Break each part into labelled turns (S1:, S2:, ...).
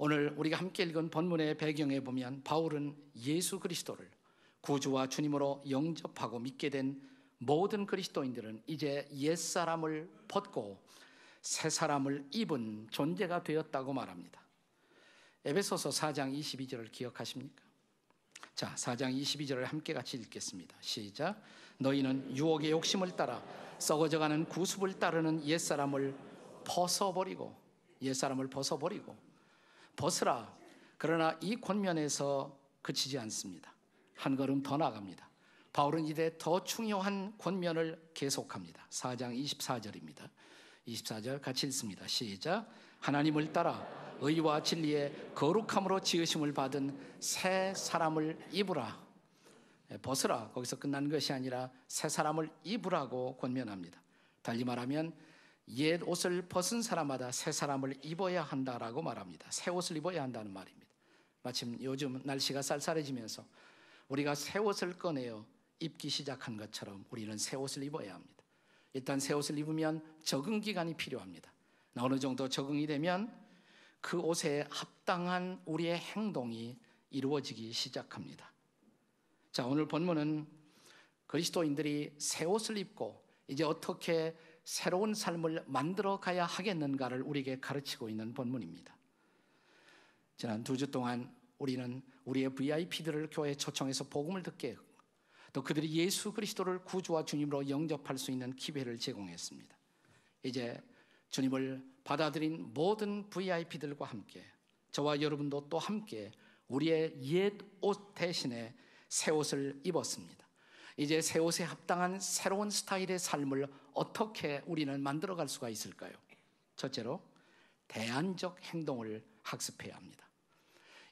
S1: 오늘 우리가 함께 읽은 본문의 배경에 보면 바울은 예수 그리스도를 구주와 주님으로 영접하고 믿게 된 모든 그리스도인들은 이제 옛사람을 벗고 새사람을 입은 존재가 되었다고 말합니다. 에베소서 4장 22절을 기억하십니까? 자, 4장 22절을 함께 같이 읽겠습니다. 시작. 너희는 유혹의 욕심을 따라 썩어져가는 구습을 따르는 옛사람을 벗어버리고 벗으라. 그러나 이 권면에서 그치지 않습니다. 한 걸음 더 나갑니다. 바울은 이제 더 중요한 권면을 계속합니다. 4장 24절입니다. 24절 같이 읽습니다. 시작. 하나님을 따라 의와 진리의 거룩함으로 지으심을 받은 새 사람을 입으라. 벗으라. 거기서 끝난 것이 아니라 새 사람을 입으라고 권면합니다. 달리 말하면 옛 옷을 벗은 사람마다 새 사람을 입어야 한다라고 말합니다. 새 옷을 입어야 한다는 말입니다. 마침 요즘 날씨가 쌀쌀해지면서 우리가 새 옷을 꺼내어 입기 시작한 것처럼 우리는 새 옷을 입어야 합니다. 일단 새 옷을 입으면 적응 기간이 필요합니다. 어느 정도 적응이 되면 그 옷에 합당한 우리의 행동이 이루어지기 시작합니다. 자, 오늘 본문은 그리스도인들이 새 옷을 입고 이제 어떻게 새로운 삶을 만들어 가야 하겠는가를 우리에게 가르치고 있는 본문입니다. 지난 2주 동안 우리는 우리의 VIP들을 교회에 초청해서 복음을 듣게 했고 또 그들이 예수 그리스도를 구주와 주님으로 영접할 수 있는 기회를 제공했습니다. 이제 주님을 받아들인 모든 VIP들과 함께 저와 여러분도 또 함께 우리의 옛 옷 대신에 새 옷을 입었습니다. 이제 새 옷에 합당한 새로운 스타일의 삶을 어떻게 우리는 만들어갈 수가 있을까요? 첫째로 대안적 행동을 학습해야 합니다.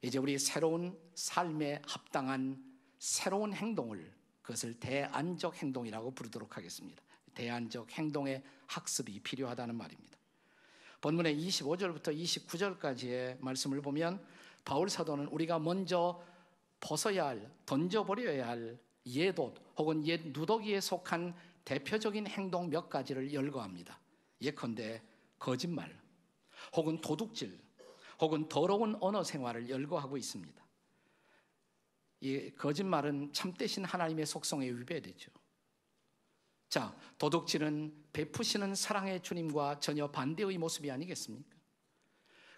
S1: 이제 우리 새로운 삶에 합당한 새로운 행동을, 그것을 대안적 행동이라고 부르도록 하겠습니다. 대안적 행동의 학습이 필요하다는 말입니다. 본문의 25절부터 29절까지의 말씀을 보면 바울 사도는 우리가 먼저 벗어야 할, 던져버려야 할 옛 옷 혹은 옛 누더기에 속한 대표적인 행동 몇 가지를 열거합니다. 예컨대 거짓말 혹은 도둑질 혹은 더러운 언어 생활을 열거하고 있습니다. 이 거짓말은 참되신 하나님의 속성에 위배되죠. 자, 도둑질은 베푸시는 사랑의 주님과 전혀 반대의 모습이 아니겠습니까?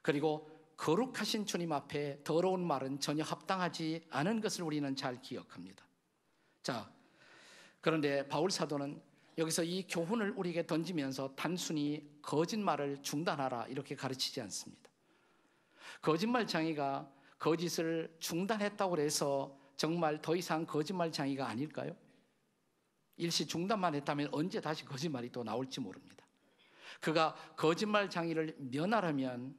S1: 그리고 거룩하신 주님 앞에 더러운 말은 전혀 합당하지 않은 것을 우리는 잘 기억합니다. 자, 그런데 바울 사도는 여기서 이 교훈을 우리에게 던지면서 단순히 거짓말을 중단하라 이렇게 가르치지 않습니다. 거짓말쟁이가 거짓을 중단했다고 해서 정말 더 이상 거짓말쟁이가 아닐까요? 일시 중단만 했다면 언제 다시 거짓말이 또 나올지 모릅니다. 그가 거짓말쟁이를 면하려면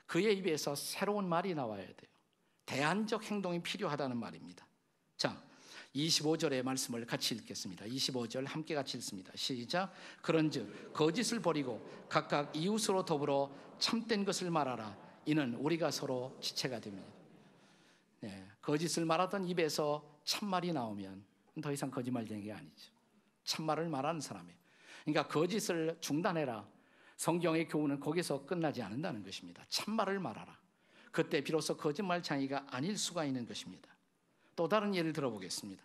S1: 그의 입에서 새로운 말이 나와야 돼요. 대안적 행동이 필요하다는 말입니다. 자, 25절의 말씀을 같이 읽겠습니다. 25절 함께 같이 읽습니다. 시작. 그런즉 거짓을 버리고 각각 이웃으로 더불어 참된 것을 말하라. 이는 우리가 서로 지체가 됩니다. 네, 거짓을 말하던 입에서 참말이 나오면 더 이상 거짓말쟁이가 아니죠. 참말을 말하는 사람이에요. 그러니까 거짓을 중단해라. 성경의 교훈은 거기서 끝나지 않는다는 것입니다. 참말을 말하라. 그때 비로소 거짓말쟁이가 아닐 수가 있는 것입니다. 또 다른 예를 들어보겠습니다.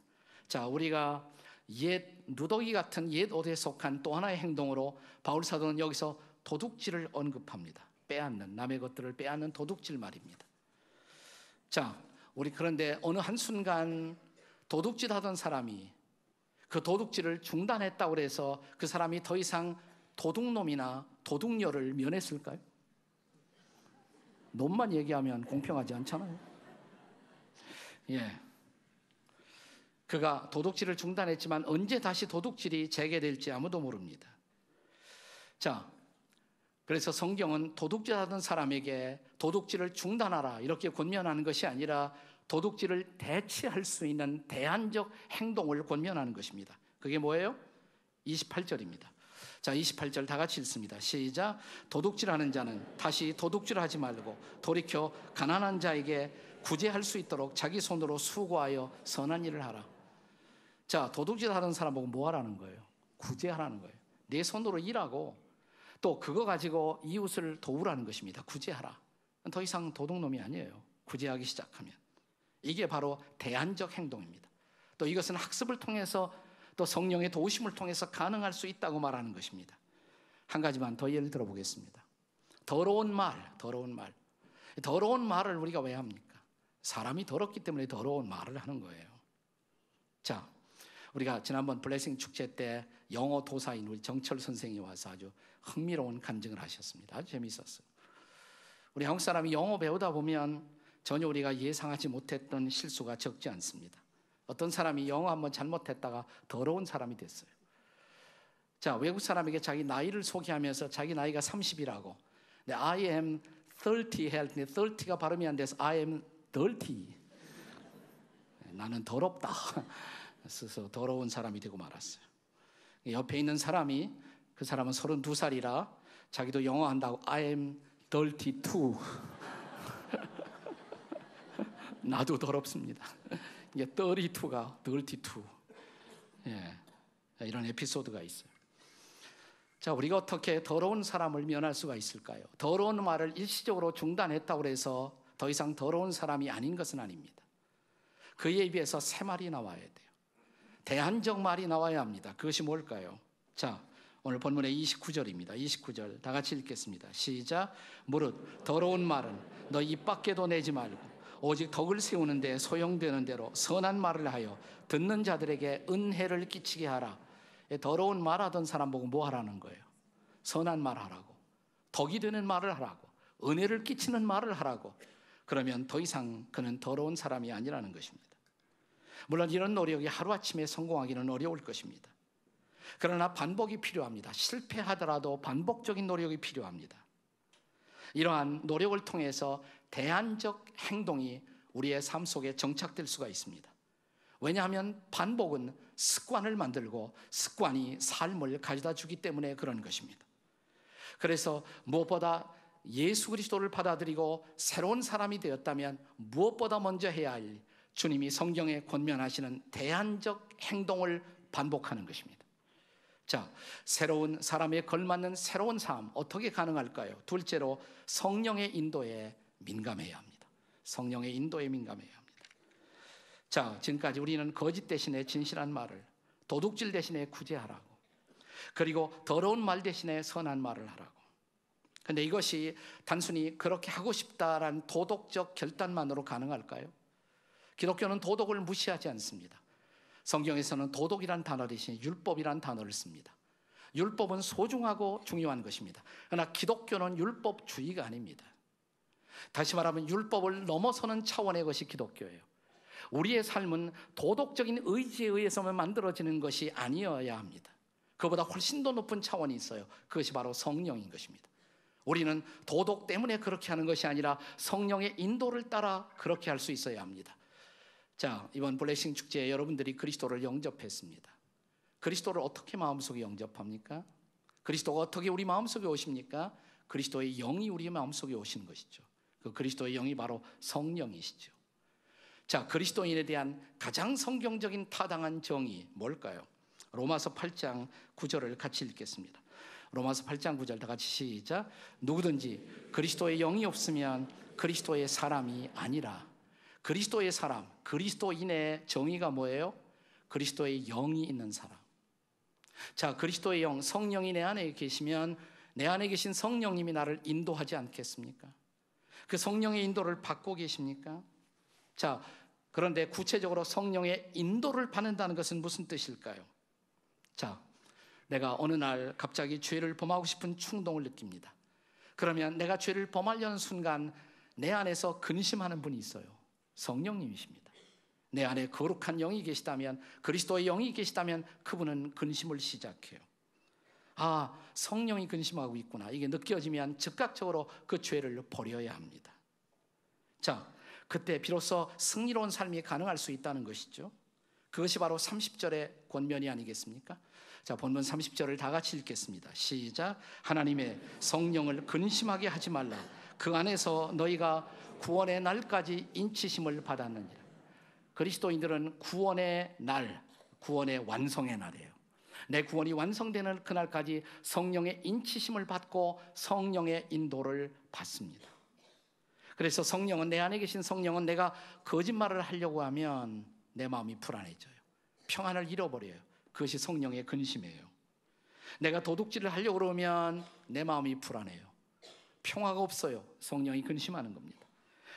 S1: 자, 우리가 옛 누더기 같은 옛 옷에 속한 또 하나의 행동으로 바울 사도는 여기서 도둑질을 언급합니다. 빼앗는, 남의 것들을 빼앗는 도둑질 말입니다. 자, 우리 그런데 어느 한순간 도둑질 하던 사람이 그 도둑질을 중단했다고 해서 그 사람이 더 이상 도둑놈이나 도둑녀를 면했을까요? 놈만 얘기하면 공평하지 않잖아요. 예. 그가 도둑질을 중단했지만 언제 다시 도둑질이 재개될지 아무도 모릅니다. 자, 그래서 성경은 도둑질하던 사람에게 도둑질을 중단하라 이렇게 권면하는 것이 아니라 도둑질을 대체할 수 있는 대안적 행동을 권면하는 것입니다. 그게 뭐예요? 28절입니다. 자, 28절 다 같이 읽습니다. 시작. 도둑질하는 자는 다시 도둑질하지 말고 돌이켜 가난한 자에게 구제할 수 있도록 자기 손으로 수고하여 선한 일을 하라. 자, 도둑질하는 사람 보고 뭐 하라는 거예요? 구제하라는 거예요. 내 손으로 일하고 또 그거 가지고 이웃을 도우라는 것입니다. 구제하라. 더 이상 도둑놈이 아니에요. 구제하기 시작하면. 이게 바로 대안적 행동입니다. 또 이것은 학습을 통해서 또 성령의 도우심을 통해서 가능할 수 있다고 말하는 것입니다. 한 가지만 더 예를 들어보겠습니다. 더러운 말을 우리가 왜 합니까? 사람이 더럽기 때문에 더러운 말을 하는 거예요. 자, 우리가 지난번 블레싱 축제 때 영어 도사인 우리 정철 선생이 와서 아주 흥미로운 간증을 하셨습니다. 아주 재미있었어요. 우리 한국 사람이 영어 배우다 보면 전혀 우리가 예상하지 못했던 실수가 적지 않습니다. 어떤 사람이 영어 한번 잘못했다가 더러운 사람이 됐어요. 자, 외국 사람에게 자기 나이를 소개하면서 자기 나이가 30이라고. 근데 I am 30 했더니 30가 발음이 안 돼서 I am dirty. 나는 더럽다. 그래서 더러운 사람이 되고 말았어요. 옆에 있는 사람이, 그 사람은 32살이라 자기도 영어 한다고 I am dirty too. 나도 더럽습니다. 이게 32가 dirty too. 예, 이런 에피소드가 있어요. 자, 우리가 어떻게 더러운 사람을 면할 수가 있을까요? 더러운 말을 일시적으로 중단했다고 해서 더 이상 더러운 사람이 아닌 것은 아닙니다. 그에 비해서 새 말이 나와야 돼요. 대안적 말이 나와야 합니다. 그것이 뭘까요? 자, 오늘 본문의 29절입니다. 29절 다 같이 읽겠습니다. 시작. 무릇 더러운 말은 너 입 밖에도 내지 말고 오직 덕을 세우는 데 소용되는 대로 선한 말을 하여 듣는 자들에게 은혜를 끼치게 하라. 더러운 말하던 사람 보고 뭐 하라는 거예요? 선한 말 하라고, 덕이 되는 말을 하라고, 은혜를 끼치는 말을 하라고. 그러면 더 이상 그는 더러운 사람이 아니라는 것입니다. 물론 이런 노력이 하루아침에 성공하기는 어려울 것입니다. 그러나 반복이 필요합니다. 실패하더라도 반복적인 노력이 필요합니다. 이러한 노력을 통해서 대안적 행동이 우리의 삶 속에 정착될 수가 있습니다. 왜냐하면 반복은 습관을 만들고 습관이 삶을 가져다 주기 때문에 그런 것입니다. 그래서 무엇보다 예수 그리스도를 받아들이고 새로운 사람이 되었다면 무엇보다 먼저 해야 할 주님이 성경에 권면하시는 대안적 행동을 반복하는 것입니다. 자, 새로운 사람에 걸맞는 새로운 삶 어떻게 가능할까요? 둘째로 성령의 인도에 민감해야 합니다. 성령의 인도에 민감해야 합니다. 자, 지금까지 우리는 거짓 대신에 진실한 말을, 도둑질 대신에 구제하라고, 그리고 더러운 말 대신에 선한 말을 하라고. 그런데 이것이 단순히 그렇게 하고 싶다라는 도덕적 결단만으로 가능할까요? 기독교는 도덕을 무시하지 않습니다. 성경에서는 도덕이란 단어 대신 율법이란 단어를 씁니다. 율법은 소중하고 중요한 것입니다. 그러나 기독교는 율법주의가 아닙니다. 다시 말하면 율법을 넘어서는 차원의 것이 기독교예요. 우리의 삶은 도덕적인 의지에 의해서만 만들어지는 것이 아니어야 합니다. 그보다 훨씬 더 높은 차원이 있어요. 그것이 바로 성령인 것입니다. 우리는 도덕 때문에 그렇게 하는 것이 아니라 성령의 인도를 따라 그렇게 할 수 있어야 합니다. 자, 이번 블레싱 축제에 여러분들이 그리스도를 영접했습니다. 그리스도를 어떻게 마음속에 영접합니까? 그리스도가 어떻게 우리 마음속에 오십니까? 그리스도의 영이 우리 마음속에 오시는 것이죠. 그 그리스도의 영이 바로 성령이시죠. 자, 그리스도인에 대한 가장 성경적인 타당한 정의 뭘까요? 로마서 8장 9절을 같이 읽겠습니다. 로마서 8장 9절 다 같이 시작. 누구든지 그리스도의 영이 없으면 그리스도의 사람이 아니라. 그리스도의 사람, 그리스도인의 정의가 뭐예요? 그리스도의 영이 있는 사람. 자, 그리스도의 영, 성령이 내 안에 계시면 내 안에 계신 성령님이 나를 인도하지 않겠습니까? 그 성령의 인도를 받고 계십니까? 자, 그런데 구체적으로 성령의 인도를 받는다는 것은 무슨 뜻일까요? 자, 내가 어느 날 갑자기 죄를 범하고 싶은 충동을 느낍니다. 그러면 내가 죄를 범하려는 순간 내 안에서 근심하는 분이 있어요. 성령님이십니다. 내 안에 거룩한 영이 계시다면, 그리스도의 영이 계시다면 그분은 근심을 시작해요. 아, 성령이 근심하고 있구나. 이게 느껴지면 즉각적으로 그 죄를 버려야 합니다. 자, 그때 비로소 승리로운 삶이 가능할 수 있다는 것이죠. 그것이 바로 30절의 권면이 아니겠습니까? 자, 본문 30절을 다 같이 읽겠습니다. 시작. 하나님의 성령을 근심하게 하지 말라. 그 안에서 너희가 구원의 날까지 인치심을 받았느니라. 그리스도인들은 구원의 날, 구원의 완성의 날이에요. 내 구원이 완성되는 그날까지 성령의 인치심을 받고 성령의 인도를 받습니다. 그래서 성령은, 내 안에 계신 성령은 내가 거짓말을 하려고 하면 내 마음이 불안해져요. 평안을 잃어버려요. 그것이 성령의 근심이에요. 내가 도둑질을 하려고 그러면 내 마음이 불안해요. 평화가 없어요. 성령이 근심하는 겁니다.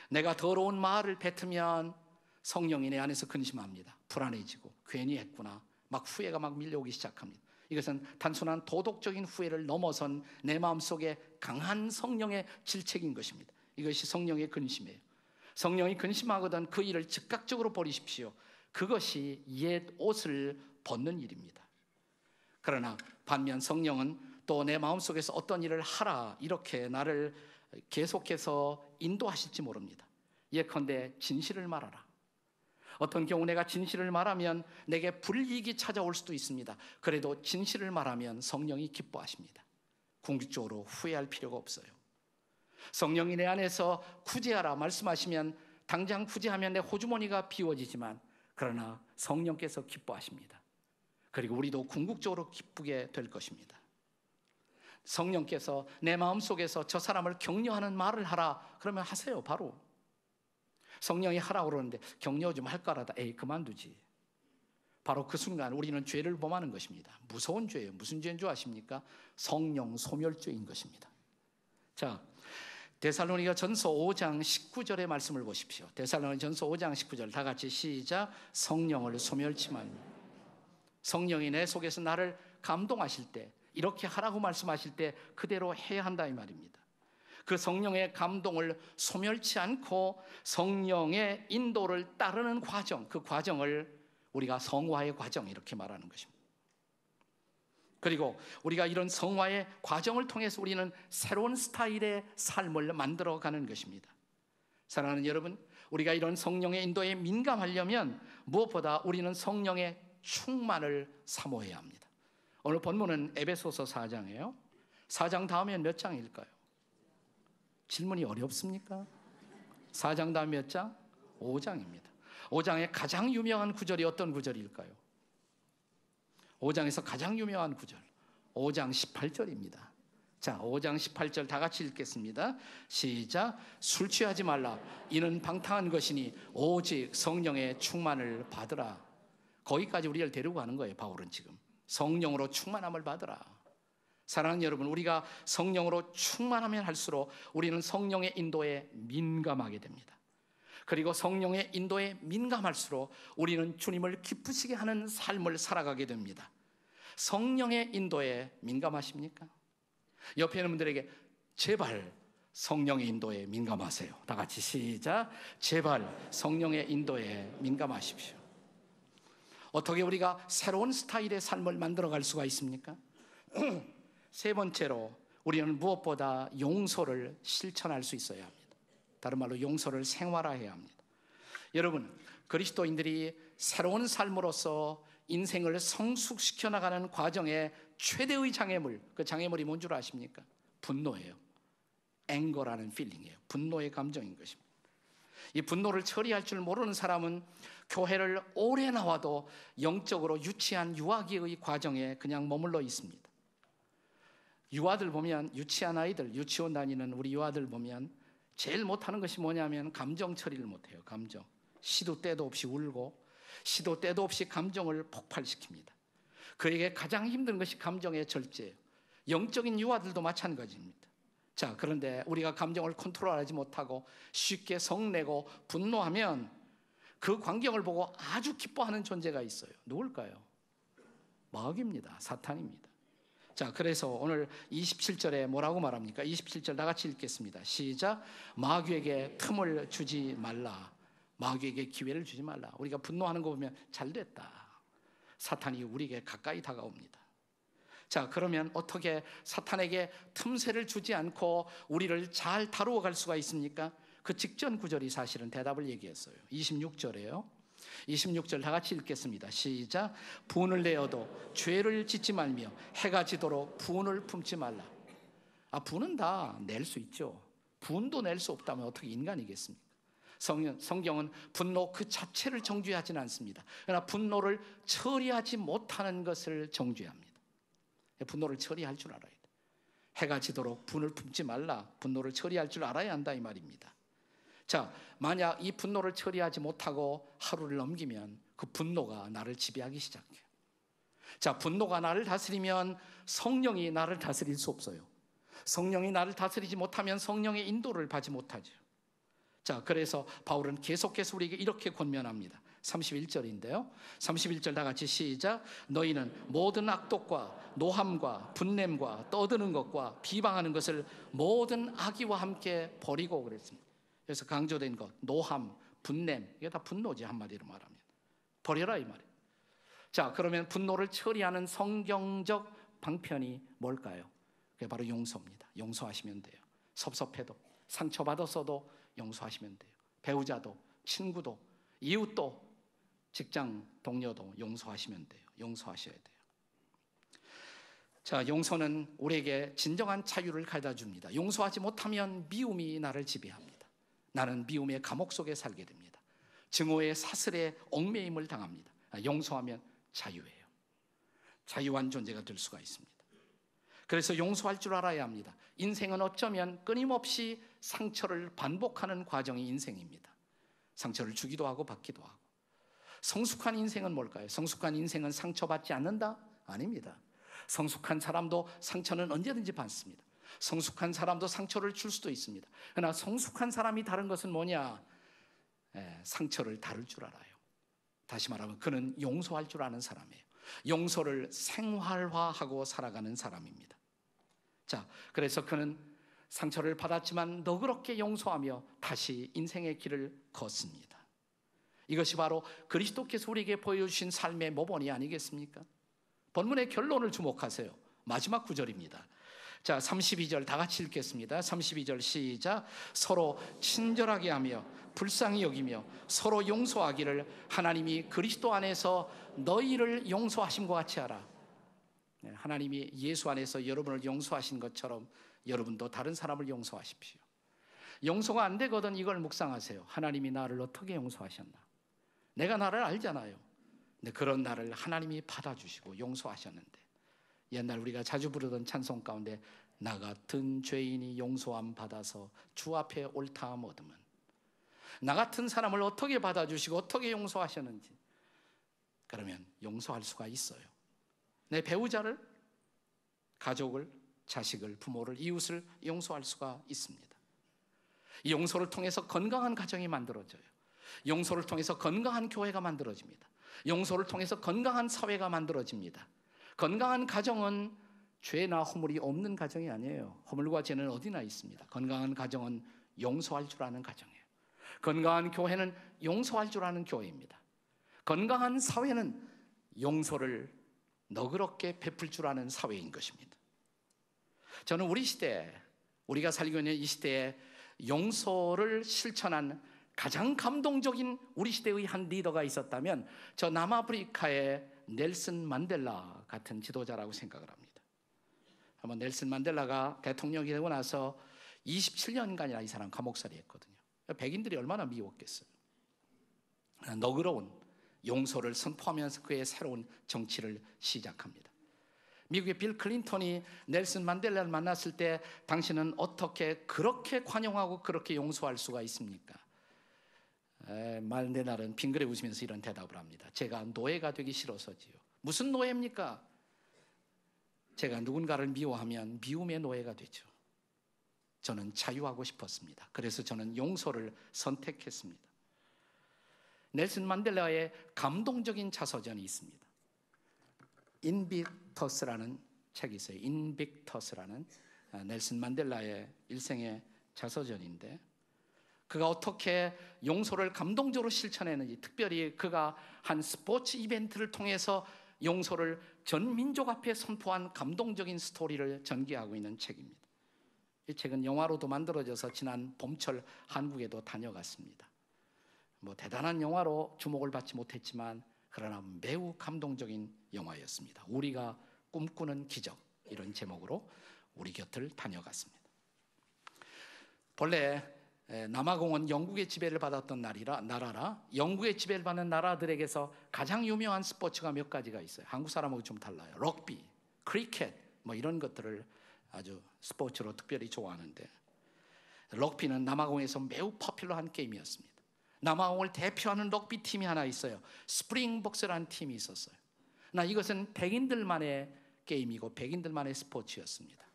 S1: 내가 더러운 말을 뱉으면 성령이 내 안에서 근심합니다. 불안해지고 괜히 했구나, 막 후회가 막 밀려오기 시작합니다. 이것은 단순한 도덕적인 후회를 넘어선 내 마음속에 강한 성령의 질책인 것입니다. 이것이 성령의 근심이에요. 성령이 근심하거든 그 일을 즉각적으로 버리십시오. 그것이 옛 옷을 벗는 일입니다. 그러나 반면 성령은 또 내 마음속에서 어떤 일을 하라, 이렇게 나를 계속해서 인도하실지 모릅니다. 예컨대 진실을 말하라. 어떤 경우 내가 진실을 말하면 내게 불이익이 찾아올 수도 있습니다. 그래도 진실을 말하면 성령이 기뻐하십니다. 궁극적으로 후회할 필요가 없어요. 성령이 내 안에서 구제하라 말씀하시면 당장 구제하면 내 호주머니가 비워지지만, 그러나 성령께서 기뻐하십니다. 그리고 우리도 궁극적으로 기쁘게 될 것입니다. 성령께서 내 마음속에서 저 사람을 격려하는 말을 하라 그러면 하세요. 바로 성령이 하라고 그러는데 격려 좀 할까라다, 에이 그만두지. 바로 그 순간 우리는 죄를 범하는 것입니다. 무서운 죄예요. 무슨 죄인 줄 아십니까? 성령 소멸죄인 것입니다. 자, 데살로니가 전서 5장 19절의 말씀을 보십시오. 데살로니가 전서 5장 19절 다 같이 시작. 성령을 소멸치 말며. 성령이 내 속에서 나를 감동하실 때, 이렇게 하라고 말씀하실 때 그대로 해야 한다 이 말입니다. 그 성령의 감동을 소멸치 않고 성령의 인도를 따르는 과정, 그 과정을 우리가 성화의 과정 이렇게 말하는 것입니다. 그리고 우리가 이런 성화의 과정을 통해서 우리는 새로운 스타일의 삶을 만들어가는 것입니다. 사랑하는 여러분, 우리가 이런 성령의 인도에 민감하려면 무엇보다 우리는 성령의 충만을 사모해야 합니다. 오늘 본문은 에베소서 4장이에요. 4장 다음엔 몇 장일까요? 질문이 어렵습니까? 4장 다음 몇 장? 5장입니다. 5장의 가장 유명한 구절이 어떤 구절일까요? 5장에서 가장 유명한 구절, 5장 18절입니다. 자, 5장 18절 다 같이 읽겠습니다. 시작. 술 취하지 말라. 이는 방탕한 것이니 오직 성령의 충만을 받으라. 거기까지 우리를 데리고 가는 거예요. 바울은 지금 성령으로 충만함을 받으라. 사랑하는 여러분, 우리가 성령으로 충만하면 할수록 우리는 성령의 인도에 민감하게 됩니다. 그리고 성령의 인도에 민감할수록 우리는 주님을 기쁘시게 하는 삶을 살아가게 됩니다. 성령의 인도에 민감하십니까? 옆에 있는 분들에게 제발 성령의 인도에 민감하세요. 다 같이 시작. 제발 성령의 인도에 민감하십시오. 어떻게 우리가 새로운 스타일의 삶을 만들어갈 수가 있습니까? 세 번째로 우리는 무엇보다 용서를 실천할 수 있어야 합니다. 다른 말로 용서를 생활화해야 합니다. 여러분, 그리스도인들이 새로운 삶으로서 인생을 성숙시켜 나가는 과정의 최대의 장애물, 그 장애물이 뭔 줄 아십니까? 분노예요. 앵거라는 필링이에요. 분노의 감정인 것입니다. 이 분노를 처리할 줄 모르는 사람은 교회를 오래 나와도 영적으로 유치한 유아기의 과정에 그냥 머물러 있습니다. 유아들 보면, 유치한 아이들, 유치원 다니는 우리 유아들 보면 제일 못하는 것이 뭐냐면 감정 처리를 못해요. 감정. 시도 때도 없이 울고 시도 때도 없이 감정을 폭발시킵니다. 그에게 가장 힘든 것이 감정의 절제예요. 영적인 유아들도 마찬가지입니다. 자, 그런데 우리가 감정을 컨트롤하지 못하고 쉽게 성내고 분노하면 그 광경을 보고 아주 기뻐하는 존재가 있어요. 누굴까요? 마귀입니다. 사탄입니다. 자, 그래서 오늘 27절에 뭐라고 말합니까? 27절 다 같이 읽겠습니다. 시작. 마귀에게 틈을 주지 말라. 마귀에게 기회를 주지 말라. 우리가 분노하는 거 보면 잘 됐다. 사탄이 우리에게 가까이 다가옵니다. 자, 그러면 어떻게 사탄에게 틈새를 주지 않고 우리를 잘 다루어 갈 수가 있습니까? 그 직전 구절이 사실은 대답을 얘기했어요. 26절에요. 26절 다 같이 읽겠습니다. 시작. 분을 내어도 죄를 짓지 말며 해가 지도록 분을 품지 말라. 분은 다 낼 수 있죠. 분도 낼 수 없다면 어떻게 인간이겠습니까? 성경은 분노 그 자체를 정죄하지는 않습니다. 그러나 분노를 처리하지 못하는 것을 정죄합니다. 분노를 처리할 줄 알아야 돼. 해가 지도록 분을 품지 말라. 분노를 처리할 줄 알아야 한다 이 말입니다. 자, 만약 이 분노를 처리하지 못하고 하루를 넘기면 그 분노가 나를 지배하기 시작해요. 자, 분노가 나를 다스리면 성령이 나를 다스릴 수 없어요. 성령이 나를 다스리지 못하면 성령의 인도를 받지 못하죠. 자, 그래서 바울은 계속해서 우리에게 이렇게 권면합니다. 31절인데요. 31절 다 같이 시작. 너희는 모든 악독과 노함과 분냄과 떠드는 것과 비방하는 것을 모든 악의와 함께 버리고 그랬습니다. 그래서 강조된 것, 노함, 분냄, 이게 다 분노지, 한마디로 말하면. 버려라 이 말이에요. 자, 그러면 분노를 처리하는 성경적 방편이 뭘까요? 그게 바로 용서입니다. 용서하시면 돼요. 섭섭해도, 상처받았어도 용서하시면 돼요. 배우자도, 친구도, 이웃도, 직장 동료도 용서하시면 돼요. 용서하셔야 돼요. 자, 용서는 우리에게 진정한 자유를 가져다 줍니다. 용서하지 못하면 미움이 나를 지배합니다. 나는 미움의 감옥 속에 살게 됩니다. 증오의 사슬에 얽매임을 당합니다. 용서하면 자유예요. 자유한 존재가 될 수가 있습니다. 그래서 용서할 줄 알아야 합니다. 인생은 어쩌면 끊임없이 상처를 반복하는 과정이 인생입니다. 상처를 주기도 하고 받기도 하고. 성숙한 인생은 뭘까요? 성숙한 인생은 상처받지 않는다? 아닙니다. 성숙한 사람도 상처는 언제든지 받습니다. 성숙한 사람도 상처를 줄 수도 있습니다. 그러나 성숙한 사람이 다른 것은 뭐냐? 상처를 다룰 줄 알아요. 다시 말하면 그는 용서할 줄 아는 사람이에요. 용서를 생활화하고 살아가는 사람입니다. 자, 그래서 그는 상처를 받았지만 너그럽게 용서하며 다시 인생의 길을 걷습니다. 이것이 바로 그리스도께서 우리에게 보여주신 삶의 모본이 아니겠습니까? 본문의 결론을 주목하세요. 마지막 구절입니다. 자, 32절 다 같이 읽겠습니다. 32절 시작. 서로 친절하게 하며 불쌍히 여기며 서로 용서하기를 하나님이 그리스도 안에서 너희를 용서하심과 같이 하라. 하나님이 예수 안에서 여러분을 용서하신 것처럼 여러분도 다른 사람을 용서하십시오. 용서가 안 되거든 이걸 묵상하세요. 하나님이 나를 어떻게 용서하셨나? 내가 나를 알잖아요. 근데 그런 나를 하나님이 받아주시고 용서하셨는데, 옛날 우리가 자주 부르던 찬송 가운데 나 같은 죄인이 용서함 받아서 주 앞에 옳다함 얻으면, 나 같은 사람을 어떻게 받아주시고 어떻게 용서하셨는지, 그러면 용서할 수가 있어요. 내 배우자를, 가족을, 자식을, 부모를, 이웃을 용서할 수가 있습니다. 이 용서를 통해서 건강한 가정이 만들어져요. 용서를 통해서 건강한 교회가 만들어집니다. 용서를 통해서 건강한 사회가 만들어집니다. 건강한 가정은 죄나 허물이 없는 가정이 아니에요. 허물과 죄는 어디나 있습니다. 건강한 가정은 용서할 줄 아는 가정이에요. 건강한 교회는 용서할 줄 아는 교회입니다. 건강한 사회는 용서를 너그럽게 베풀 줄 아는 사회인 것입니다. 저는 우리 시대, 우리가 살고 있는 이 시대에 용서를 실천한 가장 감동적인 우리 시대의 한 리더가 있었다면 저 남아프리카의 넬슨 만델라 같은 지도자라고 생각을 합니다. 한번 넬슨 만델라가 대통령이 되고 나서 27년간이나 이 사람 감옥살이 했거든요. 백인들이 얼마나 미웠겠어요. 너그러운 용서를 선포하면서 그의 새로운 정치를 시작합니다. 미국의 빌 클린턴이 넬슨 만델라를 만났을 때 당신은 어떻게 그렇게 관용하고 그렇게 용서할 수가 있습니까? 만델라는 빙그레 웃으면서 이런 대답을 합니다. 제가 노예가 되기 싫어서지요. 무슨 노예입니까? 제가 누군가를 미워하면 미움의 노예가 되죠. 저는 자유하고 싶었습니다. 그래서 저는 용서를 선택했습니다. 넬슨 만델라의 감동적인 자서전이 있습니다. 인빅터스라는 책이 있어요. 인빅터스라는 넬슨 만델라의 일생의 자서전인데, 그가 어떻게 용서를 감동적으로 실천했는지, 특별히 그가 한 스포츠 이벤트를 통해서 용서를 전 민족 앞에 선포한 감동적인 스토리를 전개하고 있는 책입니다. 이 책은 영화로도 만들어져서 지난 봄철 한국에도 다녀갔습니다. 대단한 영화로 주목을 받지 못했지만 그러나 매우 감동적인 영화였습니다. 우리가 꿈꾸는 기적, 이런 제목으로 우리 곁을 다녀갔습니다. 본래 남아공은 영국의 지배를 받았던 나라라 영국의 지배를 받는 나라들에게서 가장 유명한 스포츠가 몇 가지가 있어요. 한국 사람하고 좀 달라요. 럭비, 크리켓 이런 것들을 아주 스포츠로 특별히 좋아하는데, 럭비는 남아공에서 매우 포퓰러한 게임이었습니다. 남아공을 대표하는 럭비 팀이 하나 있어요. 스프링복스라는 팀이 있었어요. 이것은 백인들만의 게임이고 백인들만의 스포츠였습니다.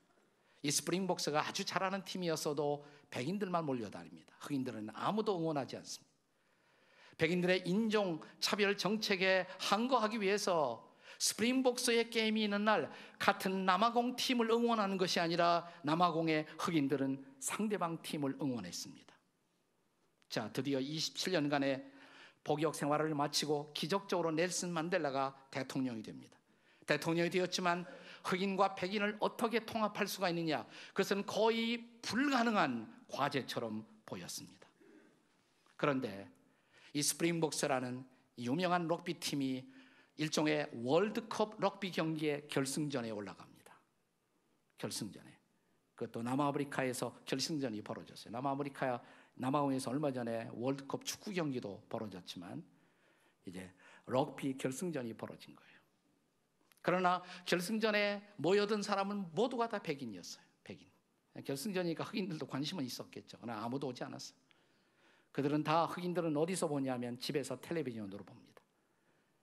S1: 이 스프링복스가 아주 잘하는 팀이었어도 백인들만 몰려다닙니다. 흑인들은 아무도 응원하지 않습니다. 백인들의 인종 차별 정책에 항거하기 위해서 스프링복스의 게임이 있는 날 같은 남아공 팀을 응원하는 것이 아니라 남아공의 흑인들은 상대방 팀을 응원했습니다. 자, 드디어 27년간의 복역 생활을 마치고 기적적으로 넬슨 만델라가 대통령이 됩니다. 대통령이 되었지만 흑인과 백인을 어떻게 통합할 수가 있느냐, 그것은 거의 불가능한 과제처럼 보였습니다. 그런데 이 스프링복스라는 유명한 럭비 팀이 일종의 월드컵 럭비 경기의 결승전에 올라갑니다. 결승전에. 그것도 남아프리카에서 결승전이 벌어졌어요. 남아공에서 얼마 전에 월드컵 축구 경기도 벌어졌지만 이제 럭비 결승전이 벌어진 거예요. 그러나 결승전에 모여든 사람은 모두가 다 백인이었어요. 백인. 결승전이니까 흑인들도 관심은 있었겠죠. 그러나 아무도 오지 않았어요. 그들은 다, 흑인들은 어디서 보냐면 집에서 텔레비전으로 봅니다.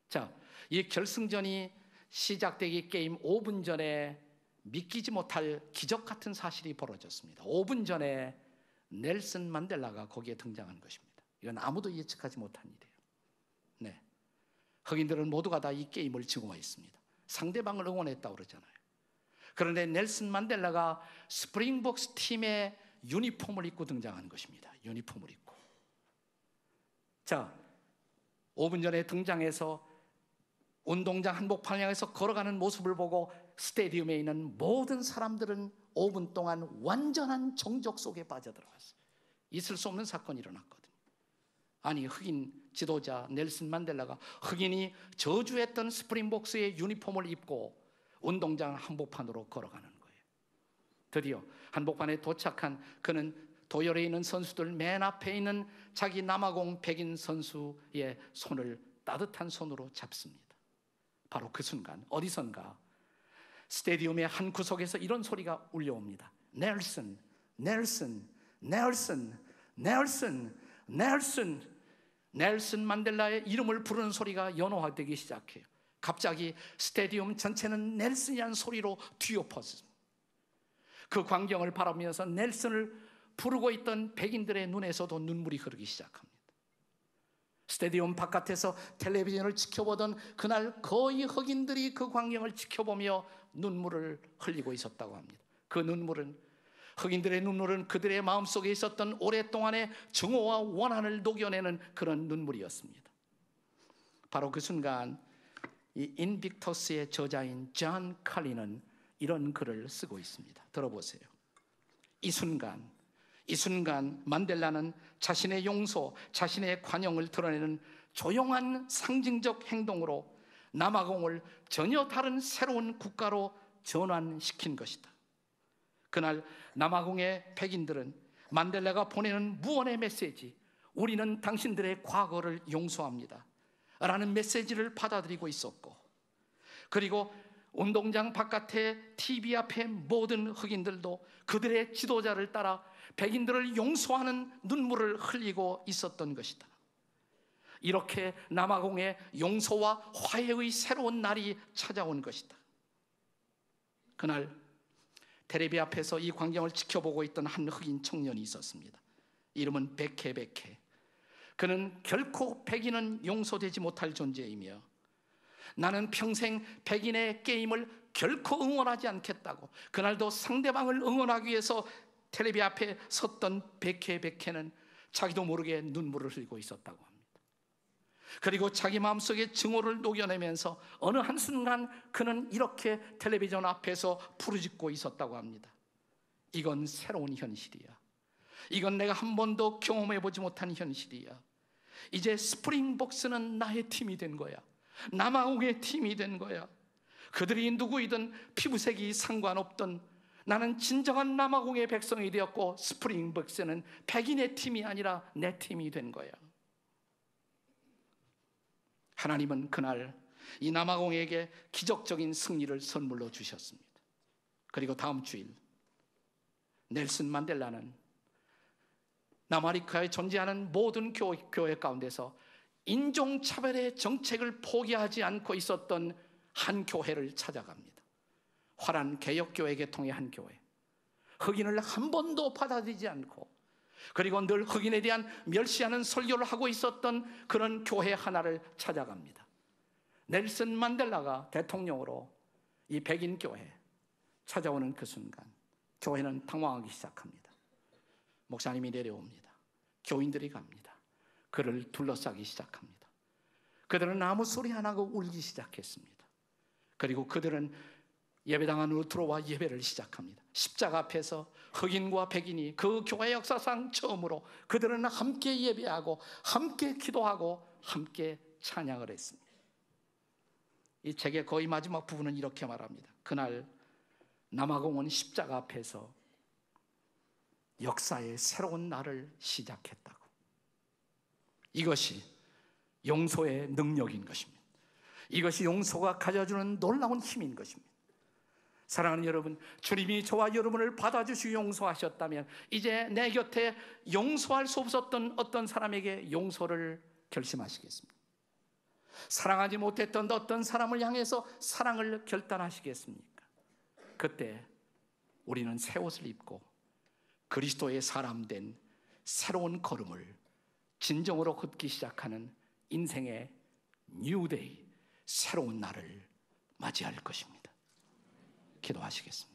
S1: 자, 이 결승전이 시작되기 게임 5분 전에 믿기지 못할 기적 같은 사실이 벌어졌습니다. 5분 전에 넬슨 만델라가 거기에 등장한 것입니다. 이건 아무도 예측하지 못한 일이에요. 네, 흑인들은 모두가 다 이 게임을 증오했습니다. 상대방을 응원했다고 그러잖아요. 그런데 넬슨 만델라가 스프링복스 팀의 유니폼을 입고 등장한 것입니다. 유니폼을 입고. 자, 5분 전에 등장해서 운동장 한복판을 향해서 걸어가는 모습을 보고 스테디움에 있는 모든 사람들은 5분 동안 완전한 정적 속에 빠져들어갔어요. 있을 수 없는 사건이 일어났거든요. 아니, 흑인 지도자 넬슨 만델라가 흑인이 저주했던 스프링복스의 유니폼을 입고 운동장 한복판으로 걸어가는 거예요. 드디어 한복판에 도착한 그는 도열에 있는 선수들 맨 앞에 있는 자기 남아공 백인 선수의 손을 따뜻한 손으로 잡습니다. 바로 그 순간 어디선가 스테디움의 한 구석에서 이런 소리가 울려옵니다. 넬슨, 넬슨, 넬슨, 넬슨, 넬슨. 넬슨 만델라의 이름을 부르는 소리가 연호화되기 시작해요. 갑자기 스테디움 전체는 넬슨이라는 소리로 뒤엎어집니다. 그 광경을 바라보면서 넬슨을 부르고 있던 백인들의 눈에서도 눈물이 흐르기 시작합니다. 스테디움 바깥에서 텔레비전을 지켜보던 그날 거의 흑인들이 그 광경을 지켜보며 눈물을 흘리고 있었다고 합니다. 그 눈물은, 흑인들의 눈물은 그들의 마음속에 있었던 오랫동안의 증오와 원한을 녹여내는 그런 눈물이었습니다. 바로 그 순간 이 인빅터스의 저자인 존 칼린은 이런 글을 쓰고 있습니다. 들어보세요. 이 순간 만델라는 자신의 용서, 자신의 관용을 드러내는 조용한 상징적 행동으로 남아공을 전혀 다른 새로운 국가로 전환시킨 것이다. 그날 남아공의 백인들은 만델라가 보내는 무언의 메시지, 우리는 당신들의 과거를 용서합니다 라는 메시지를 받아들이고 있었고, 그리고 운동장 바깥에 TV 앞에 모든 흑인들도 그들의 지도자를 따라 백인들을 용서하는 눈물을 흘리고 있었던 것이다. 이렇게 남아공의 용서와 화해의 새로운 날이 찾아온 것이다. 그날 텔레비 앞에서 이 광경을 지켜보고 있던 한 흑인 청년이 있었습니다. 이름은 베케. 그는 결코 백인은 용서되지 못할 존재이며 나는 평생 백인의 게임을 결코 응원하지 않겠다고, 그날도 상대방을 응원하기 위해서 텔레비 앞에 섰던 베케는 자기도 모르게 눈물을 흘리고 있었다고 합니다. 그리고 자기 마음속에 증오를 녹여내면서 어느 한순간 그는 이렇게 텔레비전 앞에서 부르짖고 있었다고 합니다. 이건 새로운 현실이야. 이건 내가 한 번도 경험해보지 못한 현실이야. 이제 스프링복스는 나의 팀이 된 거야. 남아공의 팀이 된 거야. 그들이 누구이든 피부색이 상관없던 나는 진정한 남아공의 백성이 되었고 스프링복스는 백인의 팀이 아니라 내 팀이 된 거야. 하나님은 그날 이 남아공에게 기적적인 승리를 선물로 주셨습니다. 그리고 다음 주일 넬슨 만델라는 남아프리카에 존재하는 모든 교회 가운데서 인종차별의 정책을 포기하지 않고 있었던 한 교회를 찾아갑니다. 화란 개혁교회 계통의 한 교회. 흑인을 한 번도 받아들이지 않고, 그리고 늘 흑인에 대한 멸시하는 설교를 하고 있었던 그런 교회 하나를 찾아갑니다. 넬슨 만델라가 대통령으로 이 백인 교회 찾아오는 그 순간 교회는 당황하기 시작합니다. 목사님이 내려옵니다. 교인들이 갑니다. 그를 둘러싸기 시작합니다. 그들은 아무 소리 안 하고 울기 시작했습니다. 그리고 그들은 예배당 안으로 들어와 예배를 시작합니다. 십자가 앞에서 흑인과 백인이 그 교회 역사상 처음으로 그들은 함께 예배하고 함께 기도하고 함께 찬양을 했습니다. 이 책의 거의 마지막 부분은 이렇게 말합니다. 그날 남아공은 십자가 앞에서 역사의 새로운 날을 시작했다고. 이것이 용서의 능력인 것입니다. 이것이 용서가 가져주는 놀라운 힘인 것입니다. 사랑하는 여러분, 주님이 저와 여러분을 받아주시고 용서하셨다면 이제 내 곁에 용서할 수 없었던 어떤 사람에게 용서를 결심하시겠습니까? 사랑하지 못했던 어떤 사람을 향해서 사랑을 결단하시겠습니까? 그때 우리는 새 옷을 입고 그리스도의 사람 된 새로운 걸음을 진정으로 걷기 시작하는 인생의 뉴데이, 새로운 날을 맞이할 것입니다. 기도하시겠습니다.